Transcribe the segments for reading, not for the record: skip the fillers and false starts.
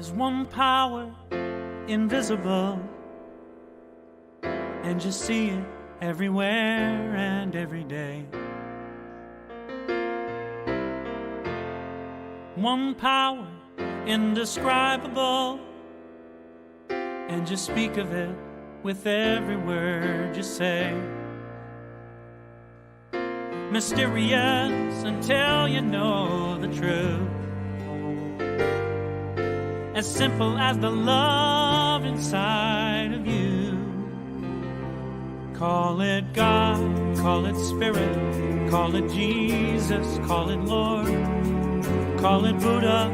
There's one power, invisible, and you see it everywhere and every day. One power, indescribable, and you speak of it with every word you say. Mysterious until you know the truth. As simple as the love inside of you. Call it God, call it Spirit, call it Jesus, call it Lord, call it Buddha,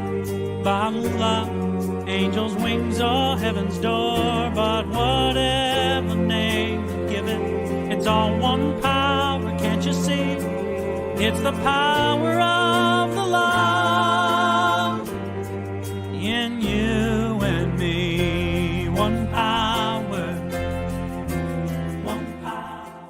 Baha'u'llah, angels' wings or heaven's door. But whatever name you give it, it's all one power, can't you see? It's the power of the love in you and me. One power, one power.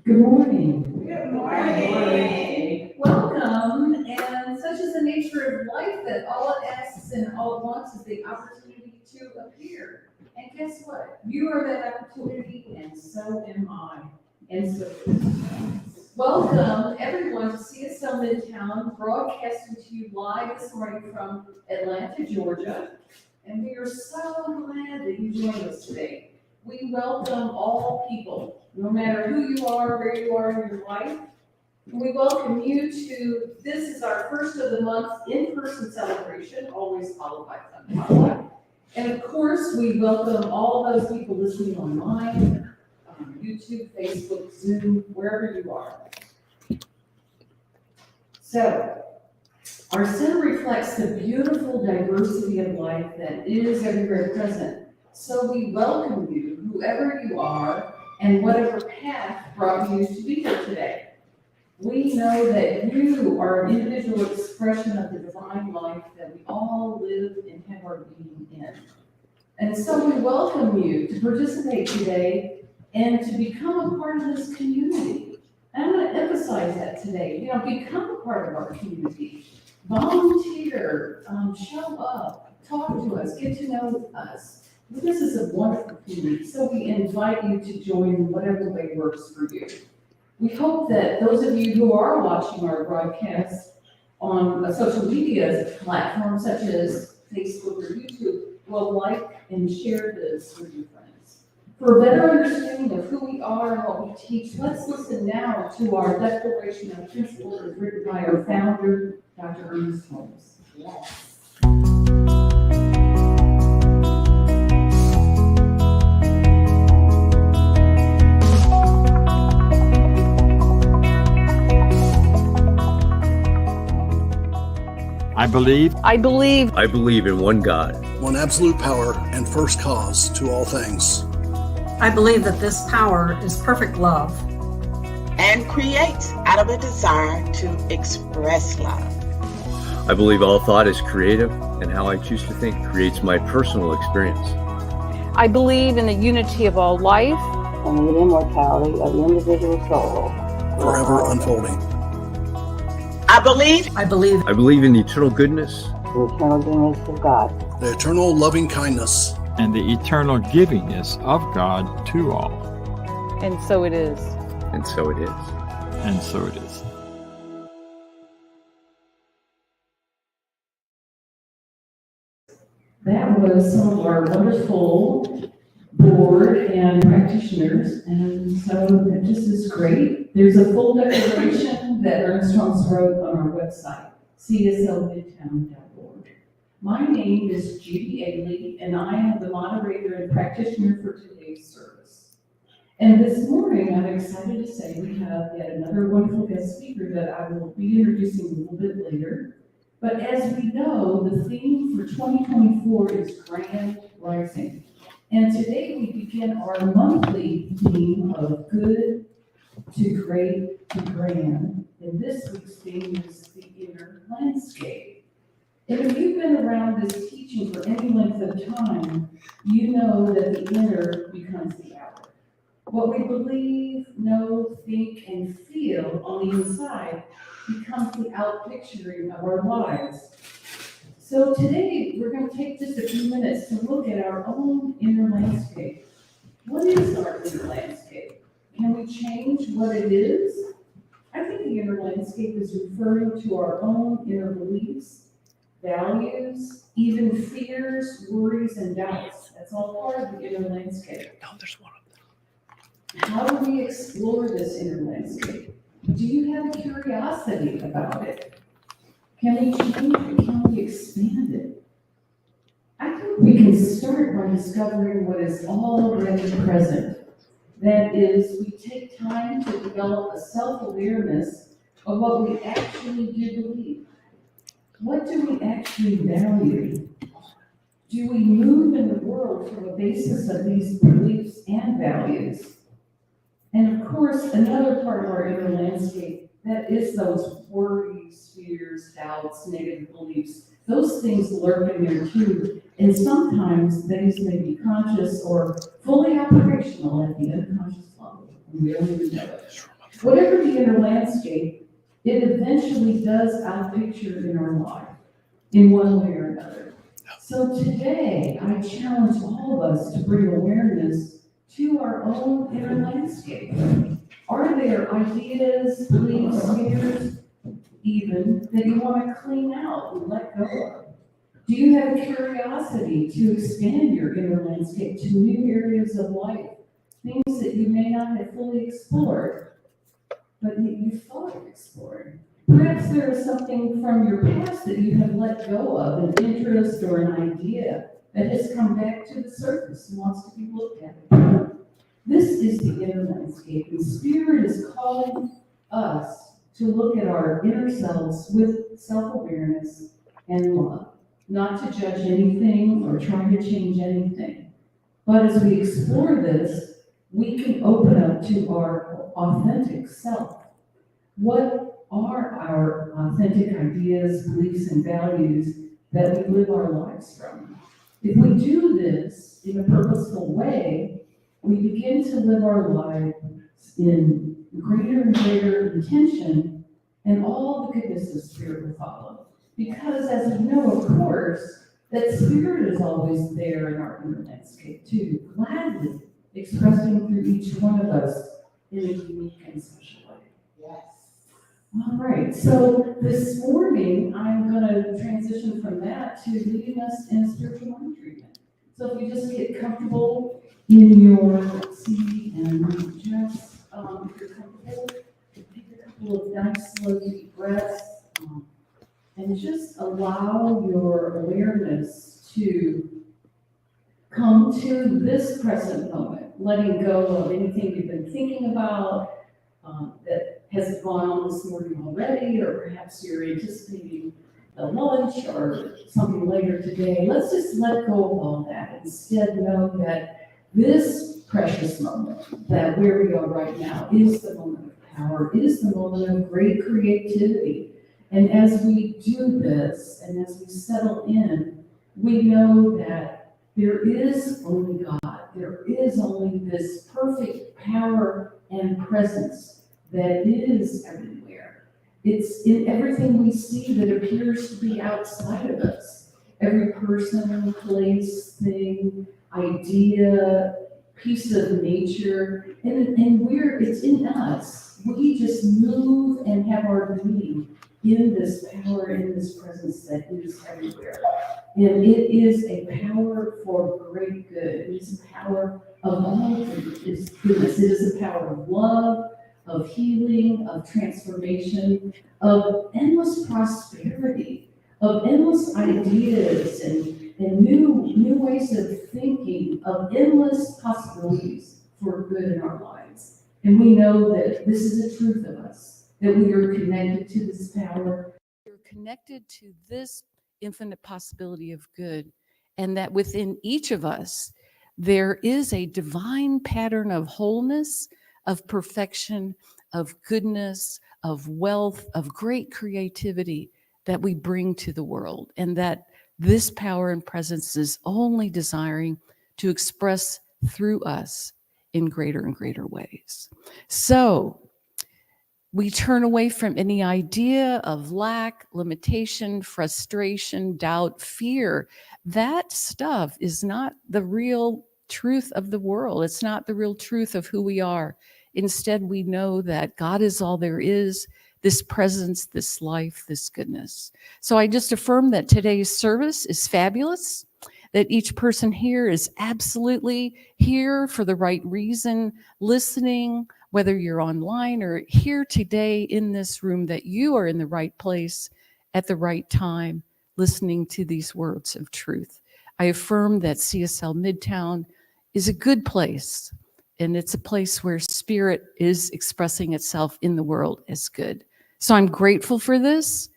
Good morning. Good morning. Welcome. And such is the nature of life that all it asks and all it wants is the opportunity to appear. And guess what? You are that opportunity, and so am I. And so, welcome everyone to CSL Midtown, broadcasting to you live this morning from Atlanta, Georgia. And we are so glad that you joined us today. We welcome all people, no matter who you are, where you are in your life. We welcome you to, this is our first of the month in-person celebration, always followed by fun potluck. And of course, we welcome all those people listening online, YouTube, Facebook, Zoom, wherever you are. So, our center reflects the beautiful diversity of life that is everywhere present. So we welcome you, whoever you are, and whatever path brought you to be here today. We know that you are an individual expression of the divine life that we all live and have our being in. And so we welcome you to participate today and to become a part of this community. And I'm going to emphasize that today. You know, become a part of our community. Volunteer, show up, talk to us, get to know us. This is a wonderful community, so we invite you to join in whatever way works for you. We hope that those of you who are watching our broadcast on social media platforms such as Facebook or YouTube will like and share this with your friends. For a better understanding of who we are and what we teach, let's listen now to our Declaration of Principles written by our founder, Dr. Ernest Holmes. Yes. I believe in one God, one absolute power and first cause to all things. I believe that this power is perfect love and creates out of a desire to express love. I believe all thought is creative, and how I choose to think creates my personal experience. I believe in the unity of all life and the immortality of the individual soul, forever unfolding. I believe in the eternal goodness, the eternal goodness of God, the eternal loving kindness, and the eternal givingness of God to all. And so it is. And so it is. And so it is. That was some of our wonderful board and practitioners, and so that just is great. There's a full declaration that Ernest Holmes wrote on our website, cslmidtown.org. My name is Judy Aehle, and I am the moderator and practitioner for today's service. And this morning, I'm excited to say we have yet another wonderful guest speaker that I will be introducing a little bit later. But as we know, the theme for 2024 is Grand Rising. And today we begin our monthly theme of good to great to grand. And this week's theme is the inner landscape. And if you've been around this teaching for any length of time, you know that the inner becomes the outer. What we believe, know, think, and feel on the inside becomes becomes the outpicturing of our lives. So today, we're going to take just a few minutes to look at our own inner landscape. What is our inner landscape? Can we change what it is? I think the inner landscape is referring to our own inner beliefs, values, even fears, worries, and doubts. That's all part of the inner landscape. No, there's one of them. How do we explore this inner landscape? Do you have a curiosity about it? Can we change it? Can we expand it? I think we can start by discovering what is already present. That is, we take time to develop a self-awareness of what we actually do believe. What do we actually value? Do we move in the world from a basis of these beliefs and values? And of course, another part of our inner landscape, that is those worries, fears, doubts, negative beliefs. Those things lurk in there too. And sometimes these may be conscious or fully operational at the unconscious level. We don't even know it. Whatever the inner landscape, it eventually does outpicture in our life in one way or another. So today, I challenge all of us to bring awareness to our own inner landscape. Are there ideas, beliefs, fears, even that you want to clean out and let go of? Do you have curiosity to expand your inner landscape to new areas of life, things that you may not have fully explored, but that you thought of exploring? Perhaps there is something from your past that you have let go of, an interest or an idea that has come back to the surface and wants to be looked at. This is the inner landscape, and Spirit is calling us to look at our inner selves with self-awareness and love. Not to judge anything or try to change anything. But as we explore this, we can open up to our authentic self. What are our authentic ideas, beliefs, and values that we live our lives from? If we do this in a purposeful way, we begin to live our lives in greater and greater intention, and all the goodness of Spirit will follow. Because as we know, of course, that Spirit is always there in our inner landscape too, gladly expressing through each one of us in a unique and special way. Yes. All right, so this morning, I'm going to transition from that to leading us in a spiritual mind treatment. So if you just get comfortable in your seat and just, if you're comfortable, take a couple of nice, slow, deep breaths. And just allow your awareness to come to this present moment, letting go of anything you've been thinking about that has gone on this morning already, or perhaps you're anticipating a lunch or something later today. Let's just let go of all that. Instead, know that this precious moment, that where we are right now, is the moment of power, is the moment of great creativity. And as we do this, and as we settle in, we know that there is only God. There is only this perfect power and presence that is everywhere. It's in everything we see that appears to be outside of us. Every person, place, thing, idea, piece of nature, and it's in us. We just move and have our being in this power, in this presence that is everywhere. And it is a power for great good. It is a power of all goodness. It is a power of love, of healing, of transformation, of endless prosperity, of endless ideas and new ways of thinking, of endless possibilities for good in our lives. And we know that this is the truth of us, that we are connected to this power. We're connected to this infinite possibility of good, and that within each of us, there is a divine pattern of wholeness, of perfection, of goodness, of wealth, of great creativity that we bring to the world, and that this power and presence is only desiring to express through us in greater and greater ways. So, We turn away from any idea of lack, limitation, frustration, doubt, fear. That stuff is not the real truth of the world. It's not the real truth of who we are. Instead, we know that God is all there is, this presence, this life, this goodness. So I just affirm that today's service is fabulous, that each person here is absolutely here for the right reason, listening, whether you're online or here today in this room, that you are in the right place at the right time, listening to these words of truth. I affirm that CSL Midtown is a good place, and it's a place where spirit is expressing itself in the world as good. So I'm grateful for this.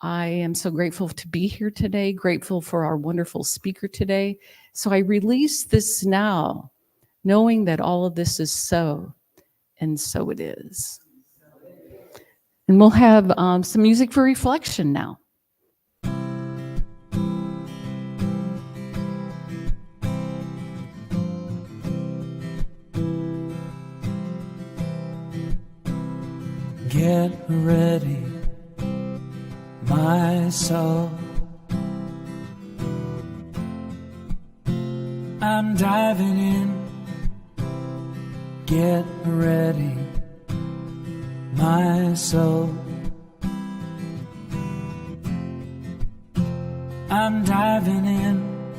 I am so grateful to be here today, grateful for our wonderful speaker today. So I release this now, knowing that all of this is so, and so it is. And we'll have some music for reflection now. Get ready, my soul. I'm diving in. Get ready, my soul. I'm diving in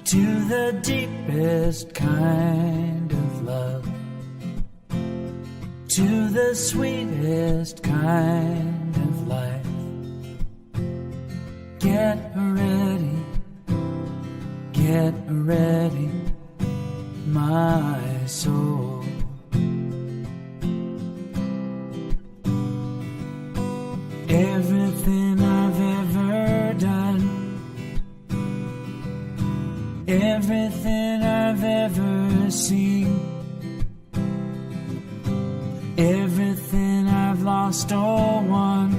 to the deepest kind of love, to the sweetest kind of life. Get ready, my soul. Everything I've ever done, everything I've ever seen, everything I've lost or won,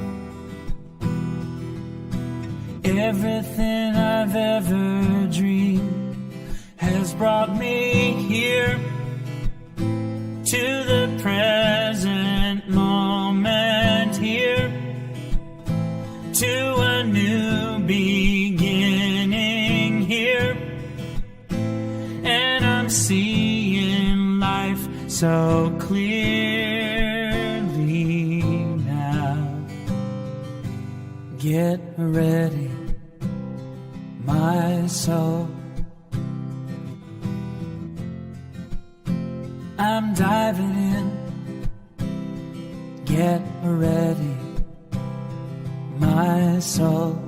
everything I've ever dreamed has brought me here to the present moment, here to a new beginning here. And I'm seeing life so clearly now. Get ready, my soul. I'm diving in. Get ready, my soul.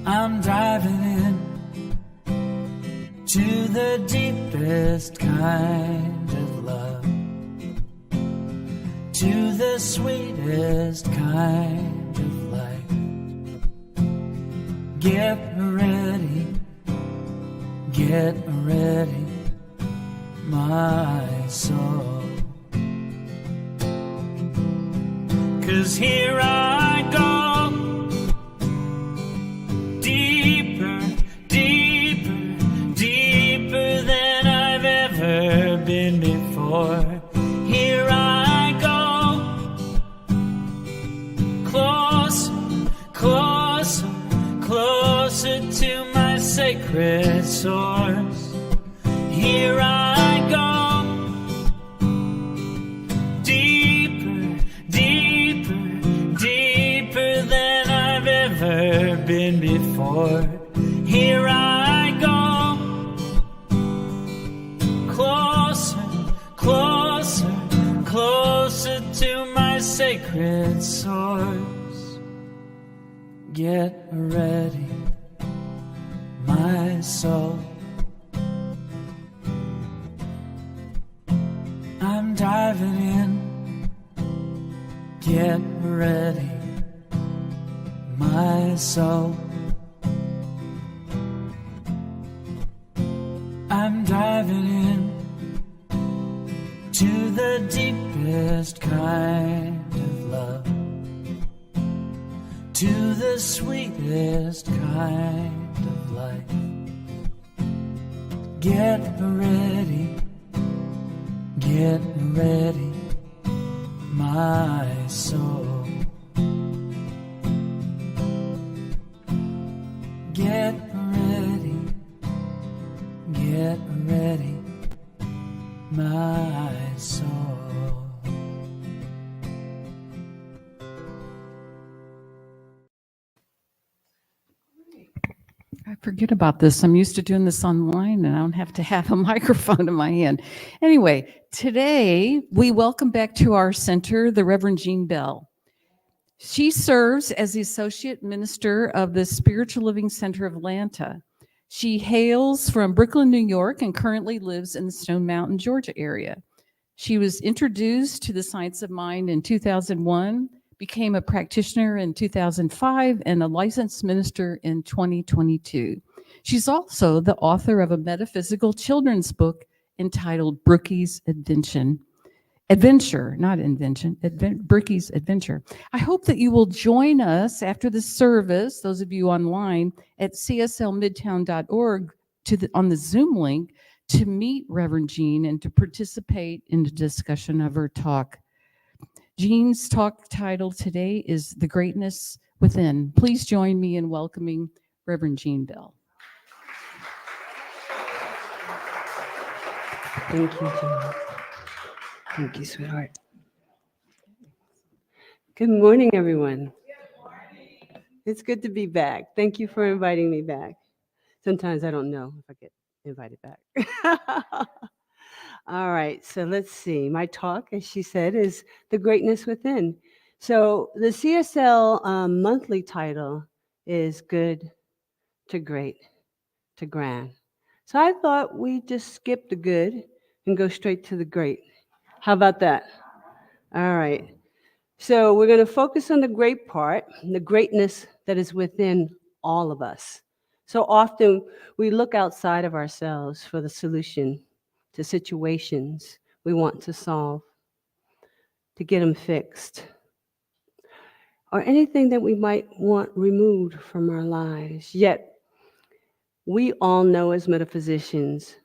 I'm diving in to the deepest kind of love, to the sweetest kind of life. Get ready, my soul. 'Cause here I go, deeper, deeper, deeper than I've ever been before. Here I go, closer, closer, closer to my sacred source. Here I go, deeper, deeper, deeper than I've ever been before. Here I go, closer, closer, closer to my sacred source. Get ready, my soul. I'm diving in. Get ready, my soul. I'm diving in to the deepest kind of love, to the sweetest kind of life. Get ready, my soul. I forget about this. I'm used to doing this online and I don't have to have a microphone in my hand. Anyway, today we welcome back to our center the Reverend Jean Bell. She serves as the Associate Minister of the Spiritual Living Center of Atlanta. She hails from Brooklyn, New York, and currently lives in the Stone Mountain, Georgia area. She was introduced to the Science of Mind in 2001, became a practitioner in 2005, and a licensed minister in 2022. She's also the author of a metaphysical children's book entitled Brookie's Adventure, not invention, Brookie's Adventure. I hope that you will join us after the service, those of you online, at cslmidtown.org on the Zoom link to meet Reverend Jean and to participate in the discussion of her talk. Jean's talk title today is The Greatness Within. Please join me in welcoming Reverend Jean Bell. Thank you, Jean. Thank you, sweetheart. Good morning, everyone. It's good to be back. Thank you for inviting me back. Sometimes I don't know if I get invited back. All right, so let's see. My talk, as she said, is The Greatness Within. So the CSL monthly title is Good to Great to Grand. So I thought we'd just skip the good and go straight to the great. How about that? All right. So we're going to focus on the great part, the greatness that is within all of us. So often we look outside of ourselves for the solution to situations we want to solve, to get them fixed, or anything that we might want removed from our lives. Yet we all know as metaphysicians,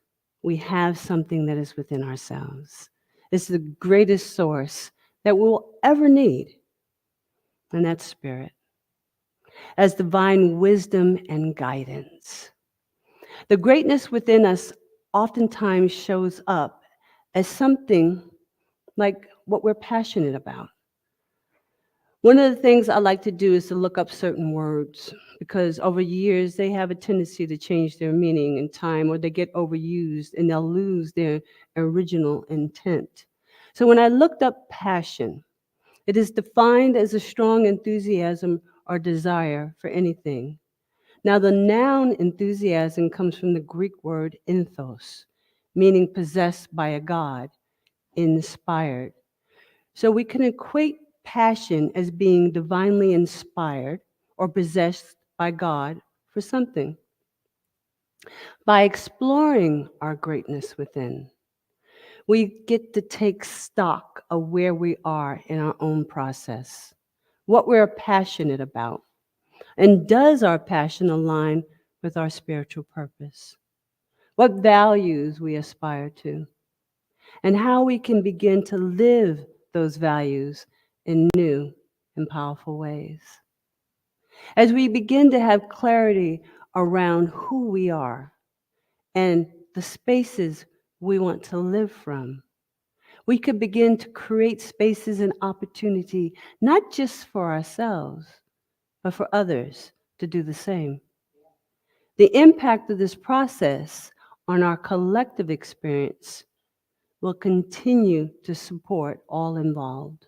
we have something that is within ourselves. It's the greatest source that we'll ever need, and that's spirit, as divine wisdom and guidance. The greatness within us oftentimes shows up as something like what we're passionate about. One of the things I like to do is to look up certain words, because over years they have a tendency to change their meaning in time, or they get overused and they'll lose their original intent. So when I looked up passion, it is defined as a strong enthusiasm or desire for anything. Now, the noun enthusiasm comes from the Greek word enthos, meaning possessed by a god, inspired. So we can equate passion as being divinely inspired or possessed by God for something. By exploring our greatness within, we get to take stock of where we are in our own process, what we're passionate about, and does our passion align with our spiritual purpose, what values we aspire to, and how we can begin to live those values in new and powerful ways. As we begin to have clarity around who we are and the spaces we want to live from, we could begin to create spaces and opportunity, not just for ourselves, but for others to do the same. The impact of this process on our collective experience will continue to support all involved.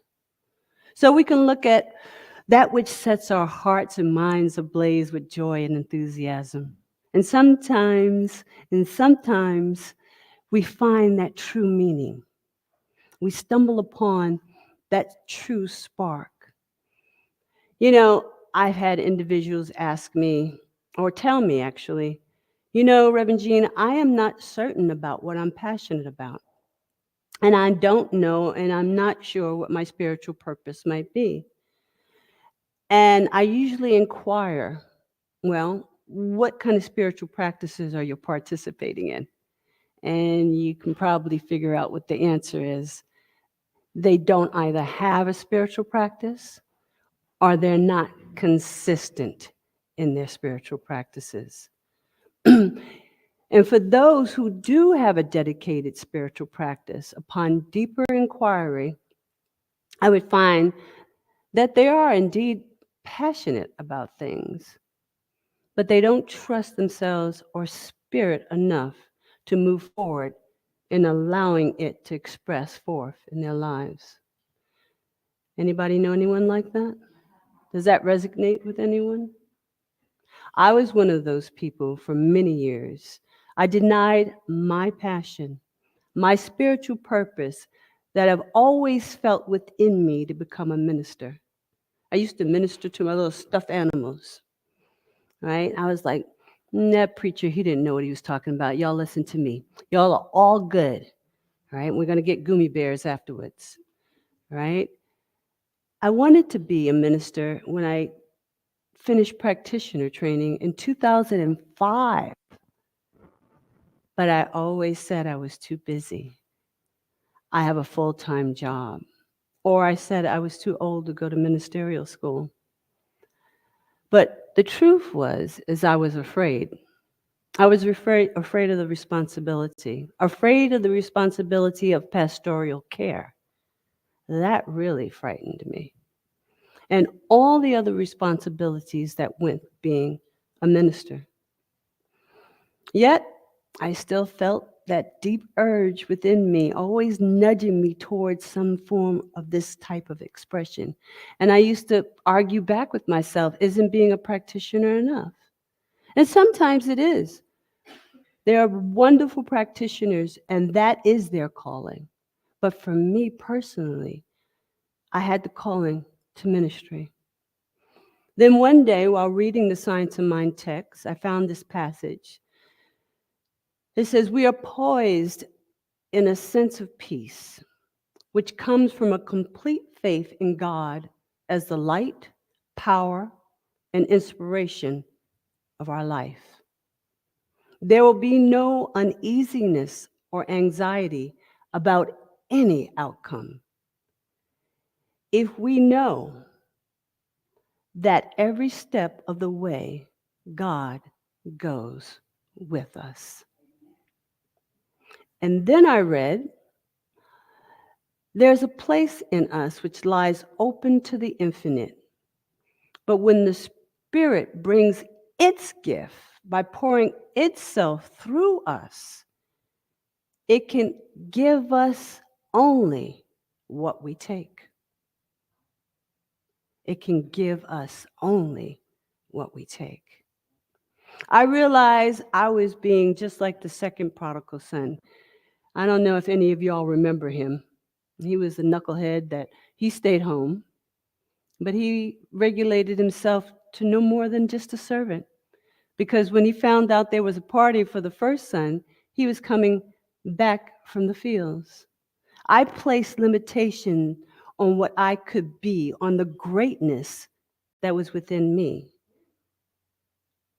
So we can look at that which sets our hearts and minds ablaze with joy and enthusiasm. And sometimes we find that true meaning. We stumble upon that true spark. You know, I've had individuals ask me, or tell me actually, you know, Reverend Jean, I am not certain about what I'm passionate about. And I don't know, and I'm not sure what my spiritual purpose might be. And I usually inquire, well, what kind of spiritual practices are you participating in? And you can probably figure out what the answer is. They don't either have a spiritual practice or they're not consistent in their spiritual practices. And for those who do have a dedicated spiritual practice, upon deeper inquiry, I would find that they are indeed passionate about things, but they don't trust themselves or spirit enough to move forward in allowing it to express forth in their lives. Anybody know anyone like that? Does that resonate with anyone? I was one of those people for many years. I denied my passion, my spiritual purpose that I've always felt within me to become a minister. I used to minister to my little stuffed animals, right? I was like, that preacher, he didn't know what he was talking about. Y'all listen to me. Y'all are all good, right? We're going to get gummy bears afterwards, right? I wanted to be a minister when I finished practitioner training in 2005, but I always said I was too busy. I have a full-time job. Or I said I was too old to go to ministerial school. But the truth was, I was afraid. I was afraid of the responsibility of pastoral care. That really frightened me. And all the other responsibilities that went with being a minister. Yet, I still felt that deep urge within me, always nudging me towards some form of this type of expression. And I used to argue back with myself, isn't being a practitioner enough? And sometimes it is. There are wonderful practitioners, and that is their calling. But for me personally, I had the calling to ministry. Then one day, while reading the Science of Mind text, I found this passage. It says, we are poised in a sense of peace, which comes from a complete faith in God as the light, power, and inspiration of our life. There will be no uneasiness or anxiety about any outcome if we know that every step of the way God goes with us. And then I read, there's a place in us which lies open to the infinite. But when the Spirit brings its gift by pouring itself through us, it can give us only what we take. It can give us only what we take. I realized I was being just like the second prodigal son. I don't know if any of y'all remember him. He was a knucklehead that he stayed home, but he regulated himself to no more than just a servant. Because when he found out there was a party for the first son, he was coming back from the fields. I placed limitation on what I could be, on the greatness that was within me.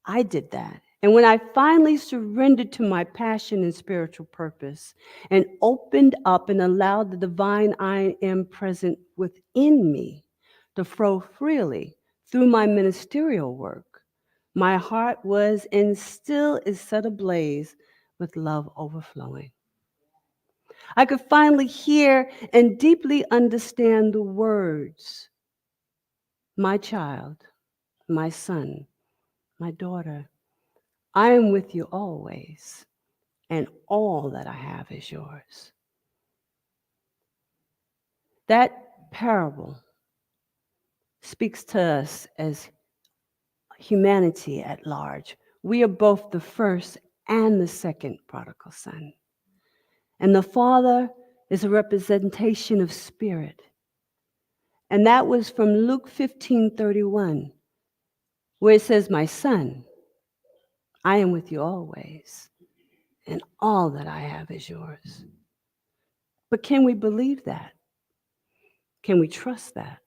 I did that. And when I finally surrendered to my passion and spiritual purpose and opened up and allowed the divine I am present within me to flow freely through my ministerial work, my heart was and still is set ablaze with love overflowing. I could finally hear and deeply understand the words, my child, my son, my daughter, I am with you always, and all that I have is yours. That parable speaks to us as humanity at large. We are both the first and the second prodigal son. And the Father is a representation of spirit. And that was from Luke 15:31, where it says, my son, I am with you always, and all that I have is yours. But can we believe that? Can we trust that?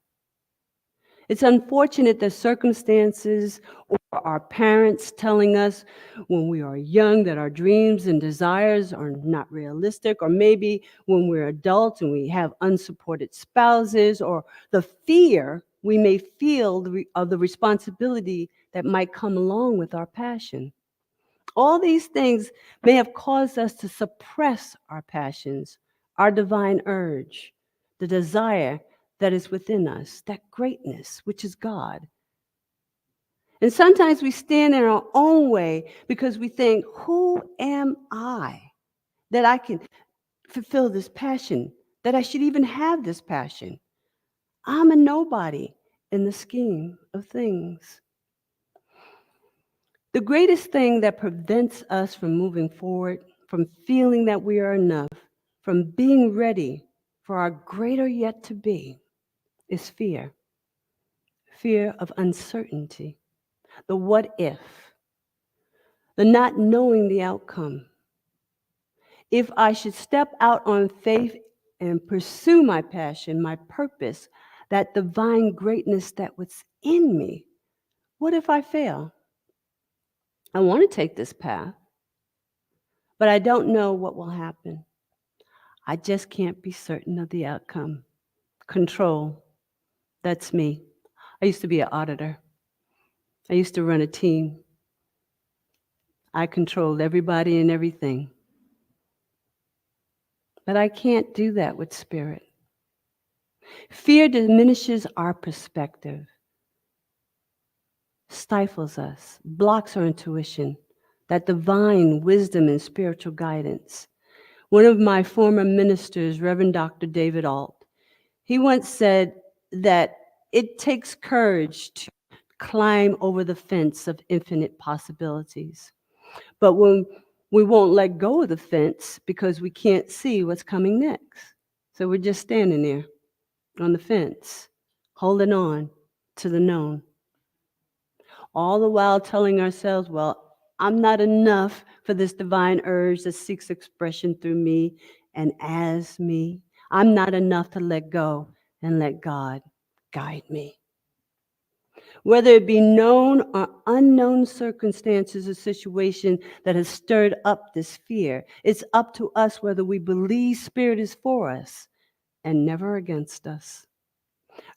It's unfortunate that circumstances or our parents telling us when we are young that our dreams and desires are not realistic, or maybe when we're adults and we have unsupported spouses, or the fear we may feel of the responsibility that might come along with our passion. All these things may have caused us to suppress our passions, our divine urge, the desire that is within us, that greatness, which is God. And sometimes we stand in our own way because we think, who am I that I can fulfill this passion, that I should even have this passion? I'm a nobody in the scheme of things. The greatest thing that prevents us from moving forward, from feeling that we are enough, from being ready for our greater yet to be, is fear. Fear of uncertainty, the what if, the not knowing the outcome. If I should step out on faith and pursue my passion, my purpose, that divine greatness that was in me, what if I fail? I want to take this path, but I don't know what will happen. I just can't be certain of the outcome. Control, that's me. I used to be an auditor. I used to run a team. I controlled everybody and everything. But I can't do that with spirit. Fear diminishes our perspective, stifles us, blocks our intuition, that divine wisdom and spiritual guidance. One of my former ministers, Reverend Dr. David Alt, he once said that it takes courage to climb over the fence of infinite possibilities. But when we won't let go of the fence because we can't see what's coming next. So we're just standing there on the fence, holding on to the known. All the while telling ourselves, well, I'm not enough for this divine urge that seeks expression through me and as me. I'm not enough to let go and let God guide me. Whether it be known or unknown circumstances or situation that has stirred up this fear, it's up to us whether we believe Spirit is for us and never against us.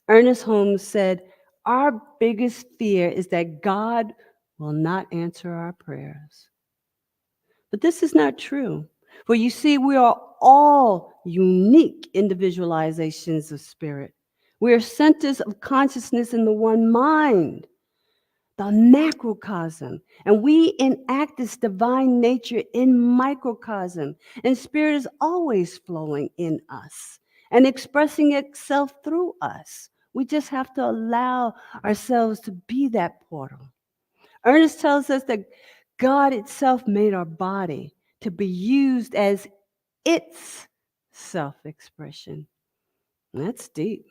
Ernest Holmes said, our biggest fear is that God will not answer our prayers. But this is not true. For you see, we are all unique individualizations of spirit. We are centers of consciousness in the one mind, the macrocosm. And we enact this divine nature in microcosm. And spirit is always flowing in us and expressing itself through us. We just have to allow ourselves to be that portal. Ernest tells us that God itself made our body to be used as its self-expression. That's deep.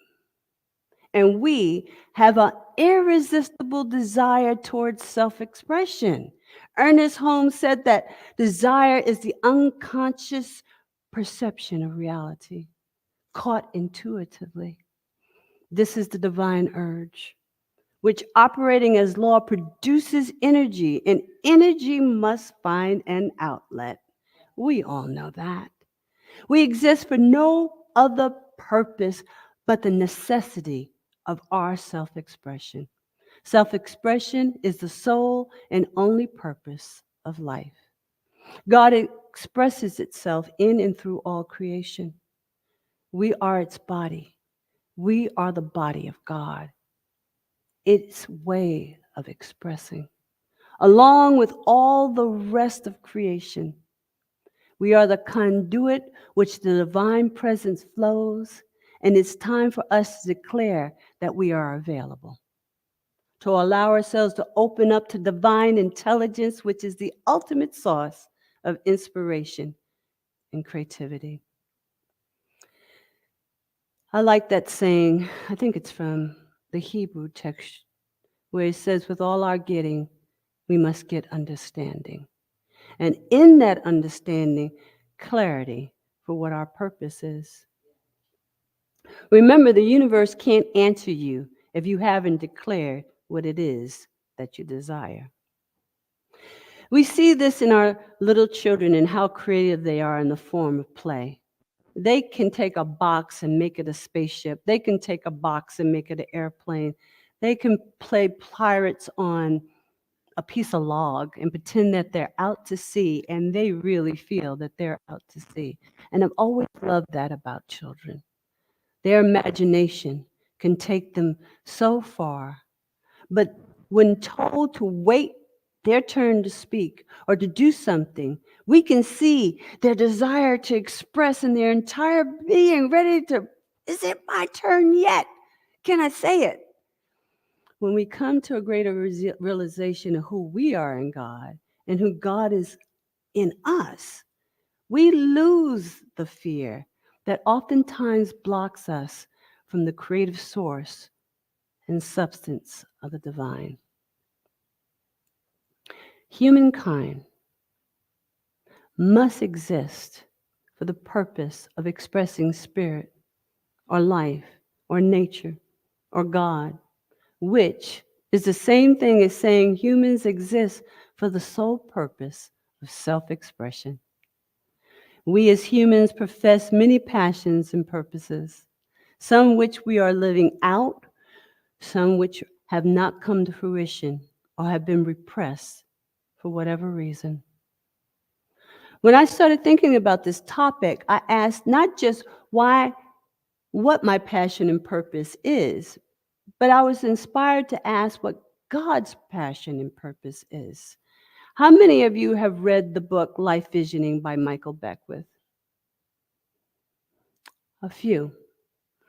And we have an irresistible desire towards self-expression. Ernest Holmes said that desire is the unconscious perception of reality, caught intuitively. This is the divine urge, which operating as law produces energy, and energy must find an outlet. We all know that. We exist for no other purpose but the necessity of our self-expression. Self-expression is the sole and only purpose of life. God expresses itself in and through all creation. We are its body. We are the body of God, its way of expressing, along with all the rest of creation. We are the conduit which the divine presence flows, and it's time for us to declare that we are available, to allow ourselves to open up to divine intelligence, which is the ultimate source of inspiration and creativity. I like that saying, I think it's from the Hebrew text, where it says, with all our getting, we must get understanding. And in that understanding, clarity for what our purpose is. Remember, the universe can't answer you if you haven't declared what it is that you desire. We see this in our little children and how creative they are in the form of play. They can take a box and make it a spaceship. They can take a box and make it an airplane. They can play pirates on a piece of log and pretend that they're out to sea, and they really feel that they're out to sea. And I've always loved that about children. Their imagination can take them so far, but when told to wait their turn to speak or to do something, we can see their desire to express in their entire being, ready to, is it my turn yet? Can I say it? When we come to a greater realization of who we are in God and who God is in us, we lose the fear that oftentimes blocks us from the creative source and substance of the divine. Humankind must exist for the purpose of expressing spirit or life or nature or God, which is the same thing as saying humans exist for the sole purpose of self-expression. We as humans profess many passions and purposes, some which we are living out, some which have not come to fruition or have been repressed for whatever reason. When I started thinking about this topic, I asked not just what my passion and purpose is, but I was inspired to ask what God's passion and purpose is. How many of you have read the book Life Visioning by Michael Beckwith? A few,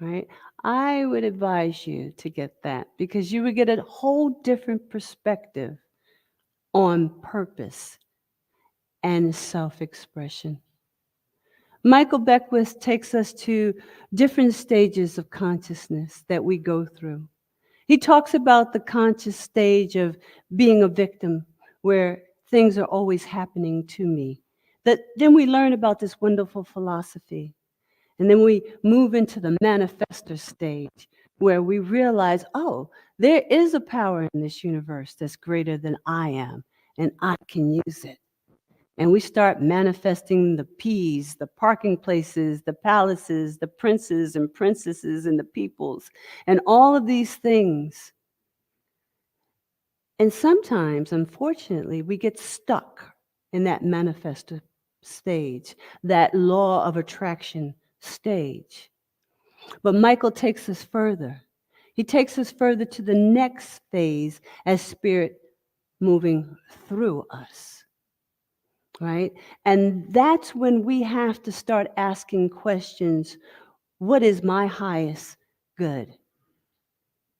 right? I would advise you to get that because you would get a whole different perspective on purpose and self-expression. Michael Beckwith takes us to different stages of consciousness that we go through. He talks about the conscious stage of being a victim, where things are always happening to me. Then we learn about this wonderful philosophy. And then we move into the manifestor stage, where we realize, oh, there is a power in this universe that's greater than I am, and I can use it. And we start manifesting the peas, the parking places, the palaces, the princes and princesses and the peoples, and all of these things. And sometimes, unfortunately, we get stuck in that manifestor stage, that law of attraction stage. But Michael takes us further. He takes us further to the next phase as spirit moving through us. Right? And that's when we have to start asking questions. What is my highest good?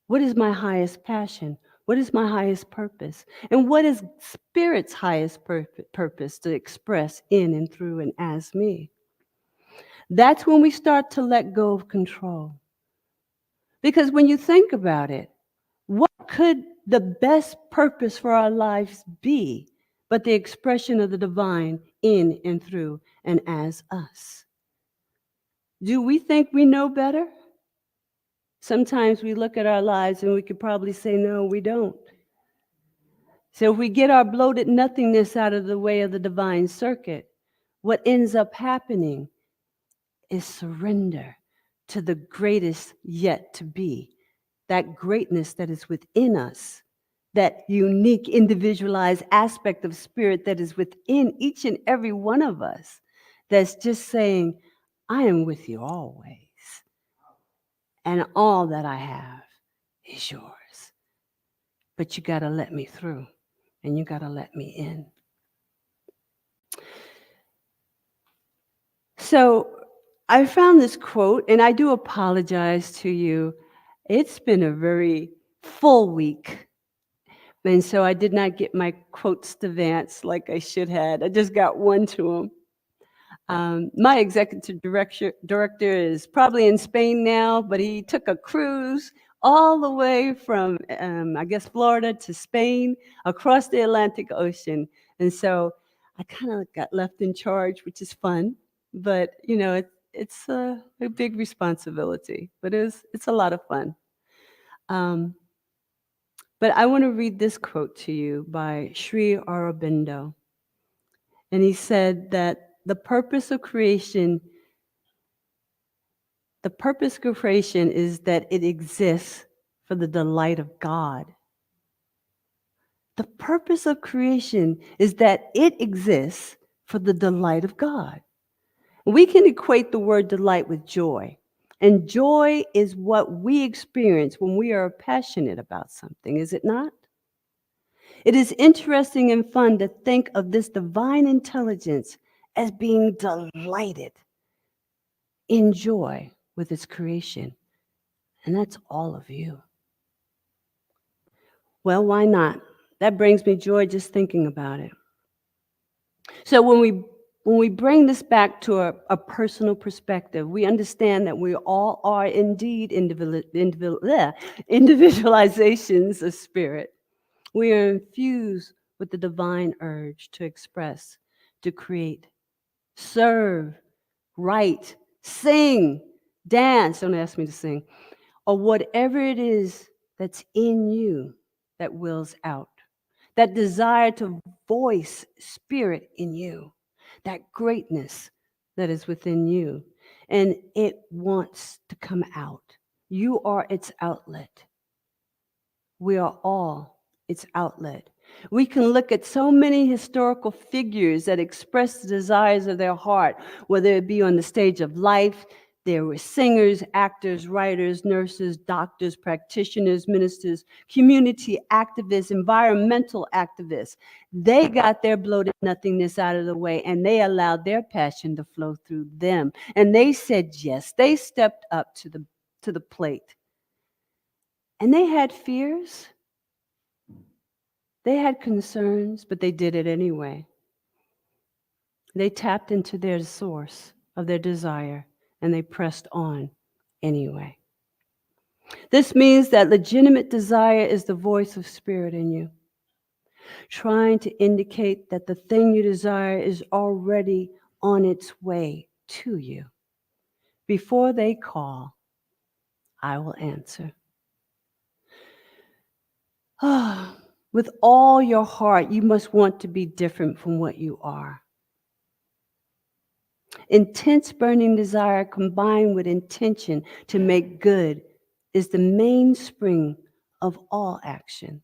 What is my highest passion? What is my highest purpose? And what is Spirit's highest purpose to express in and through and as me? That's when we start to let go of control. Because when you think about it, what could the best purpose for our lives be but the expression of the divine in and through and as us? Do we think we know better? Sometimes we look at our lives and we could probably say, no, we don't. So if we get our bloated nothingness out of the way of the divine circuit, what ends up happening is surrender to the greatest yet to be, that greatness that is within us, that unique individualized aspect of spirit that is within each and every one of us, that's just saying, I am with you always. And all that I have is yours. But you got to let me through, and you got to let me in. So I found this quote, and I do apologize to you. It's been a very full week. And so I did not get my quotes to Vance like I should have. I just got one to him. My executive director is probably in Spain now, but he took a cruise all the way from, I guess, Florida to Spain, across the Atlantic Ocean. And so I kind of got left in charge, which is fun. But, you know, it's a big responsibility, but it's a lot of fun. But I want to read this quote to you by Sri Aurobindo. And he said that the purpose of creation is that it exists for the delight of God. The purpose of creation is that it exists for the delight of God. We can equate the word delight with joy. And joy is what we experience when we are passionate about something, is it not? It is interesting and fun to think of this divine intelligence as being delighted in joy with its creation. And that's all of you. Well, why not? That brings me joy just thinking about it. So when we bring this back to a personal perspective, we understand that we all are indeed individualizations of spirit. We are infused with the divine urge to express, to create, serve, write, sing, dance, don't ask me to sing, or whatever it is that's in you that wills out. That desire to voice spirit in you, that greatness that is within you, and it wants to come out. You are its outlet. We are all its outlet. We can look at so many historical figures that express the desires of their heart, whether it be on the stage of life. There were singers, actors, writers, nurses, doctors, practitioners, ministers, community activists, environmental activists. They got their bloated nothingness out of the way, and they allowed their passion to flow through them. And they said yes. They stepped up to the plate. And they had fears. They had concerns, but they did it anyway. They tapped into their source of their desire, and they pressed on anyway. This means that legitimate desire is the voice of spirit in you, trying to indicate that the thing you desire is already on its way to you. Before they call, I will answer. With all your heart, you must want to be different from what you are. Intense burning desire combined with intention to make good is the mainspring of all action,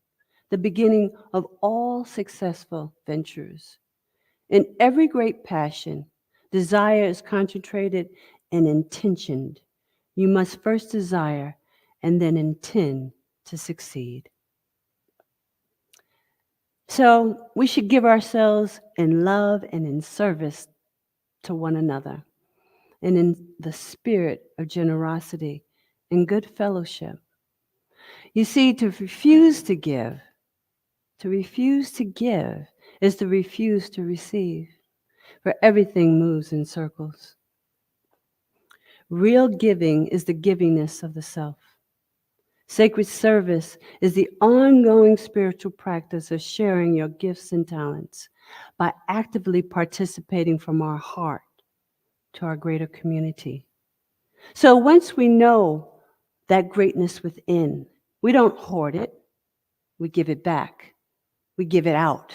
the beginning of all successful ventures. In every great passion, desire is concentrated and intentioned. You must first desire and then intend to succeed. So we should give ourselves in love and in service to one another, and in the spirit of generosity and good fellowship. You see, to refuse to give is to refuse to receive, for everything moves in circles. Real giving is the givingness of the self. Sacred service is the ongoing spiritual practice of sharing your gifts and talents by actively participating from our heart to our greater community. So once we know that greatness within, we don't hoard it, we give it back, we give it out,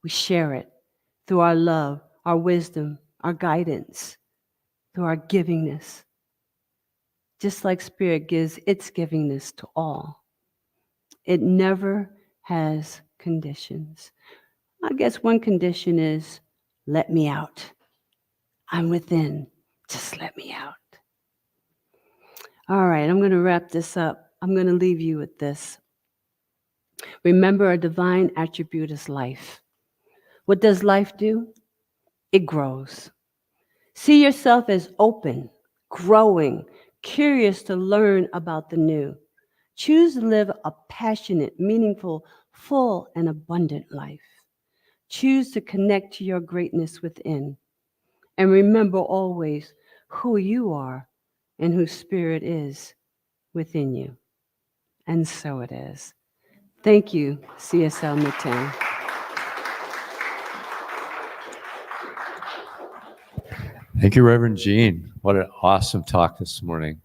we share it through our love, our wisdom, our guidance, through our givingness. Just like Spirit gives its givingness to all. It never has conditions. I guess one condition is, let me out. I'm within, just let me out. All right, I'm going to wrap this up. I'm going to leave you with this. Remember, a divine attribute is life. What does life do? It grows. See yourself as open, growing, curious to learn about the new. Choose to live a passionate, meaningful, full, and abundant life. Choose to connect to your greatness within. And remember always who you are and who Spirit is within you. And so it is. Thank you, CSL Midtown. Thank you, Reverend Jean. What an awesome talk this morning.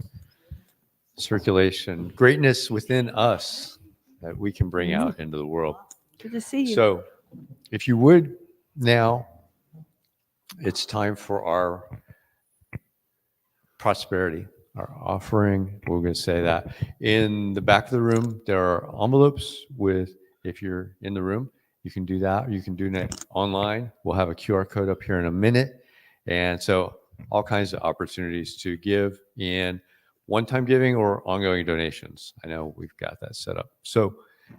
Circulation, greatness within us that we can bring out into the world. Good to see you. So, if you would now, it's time for our prosperity, our offering. We're going to say that. In the back of the room, there are envelopes with if you're in the room, you can do that. You can do it online. We'll have a QR code up here in a minute. And so all kinds of opportunities to give in one-time giving or ongoing donations. I know we've got that set up. So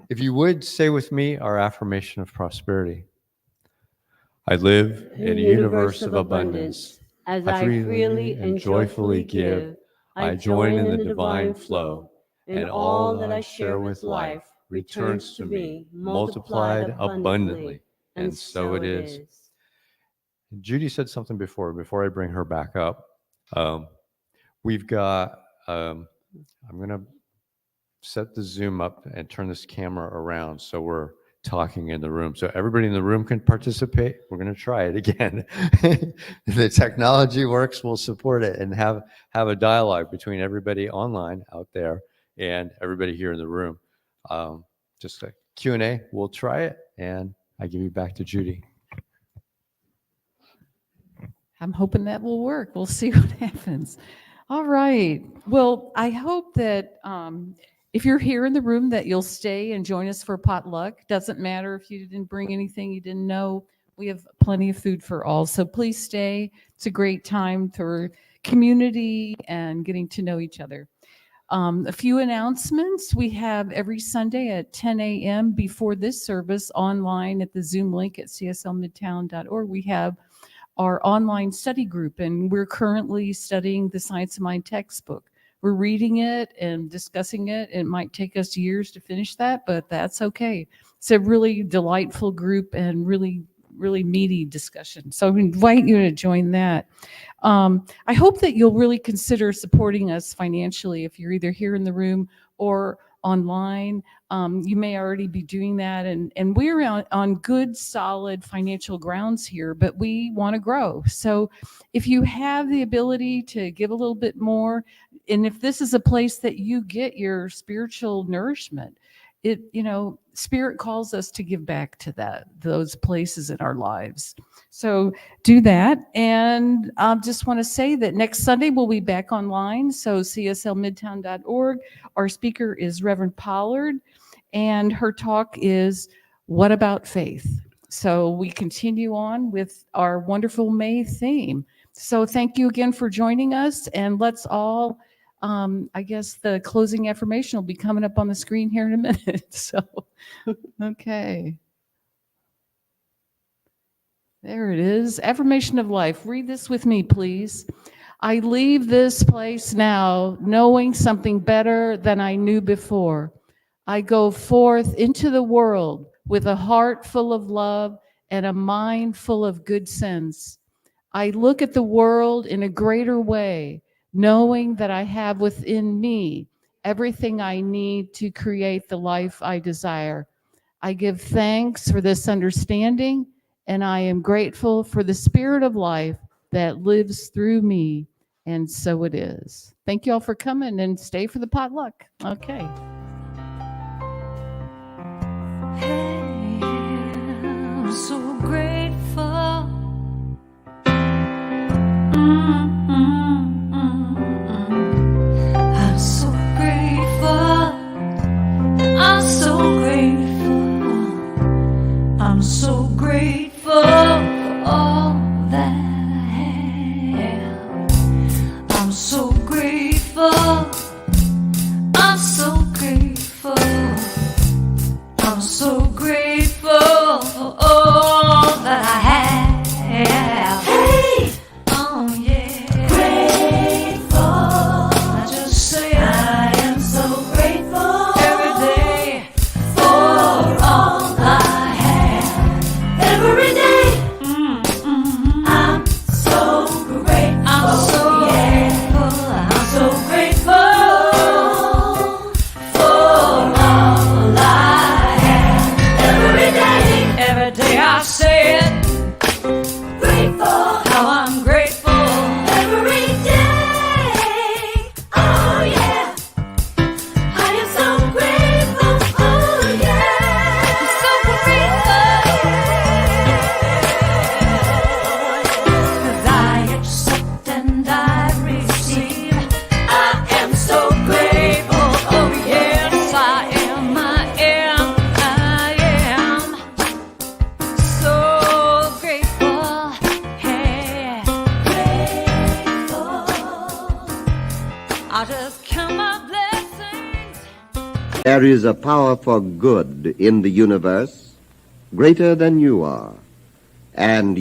if you would say with me our affirmation of prosperity. I live in a universe of abundance. As I freely and joyfully give, I join in the divine flow, and all that I share with life returns to me multiplied abundantly. And so it is. Judy said something before I bring her back up. We've got, I'm going to set the Zoom up and turn this camera around so we're talking in the room. So everybody in the room can participate. We're going to try it again. If the technology works, we'll support it and have a dialogue between everybody online out there and everybody here in the room. Just a Q&A. We'll try it, and I give you back to Judy. I'm hoping that will work. We'll see what happens. All right. Well, I hope that if you're here in the room that you'll stay and join us for potluck. Doesn't matter if you didn't bring anything you didn't know. We have plenty of food for all. So please stay. It's a great time for community and getting to know each other. A few announcements. We have every Sunday at 10 a.m. before this service online at the Zoom link at cslmidtown.org. We have our online study group, and we're currently studying the Science of Mind textbook. We're reading it and discussing it. It might take us years to finish that, but that's okay. It's a really delightful group and really meaty discussion. So I invite you to join that. I hope that you'll really consider supporting us financially if you're either here in the room or online. You may already be doing that, and we're on good, solid financial grounds here, but we want to grow. So if you have the ability to give a little bit more, and if this is a place that you get your spiritual nourishment, Spirit calls us to give back to those places in our lives. So do that. And I just want to say that next Sunday we'll be back online. So cslmidtown.org. Our speaker is Reverend Pollard, and her talk is What About Faith? So we continue on with our wonderful May theme. So thank you again for joining us, and let's all I guess the closing affirmation will be coming up on the screen here in a minute. So, okay. There it is. Affirmation of life. Read this with me, please. I leave this place now knowing something better than I knew before. I go forth into the world with a heart full of love and a mind full of good sense. I look at the world in a greater way, knowing that I have within me everything I need to create the life I desire. I give thanks for this understanding, and I am grateful for the spirit of life that lives through me, and so it is. Thank you all for coming, and stay for the potluck. Okay. Hey, I'm so grateful. I'm so grateful. I'm so grateful. I'm so grateful for all that I have. I'm so grateful. I'm so grateful. I'm so grateful for all that I have. Hey! Oh yeah. Grateful. I just say I am so grateful every day for all I have. Every day. I'm so grateful. I'm so grateful. There is a power for good in the universe greater than you are, and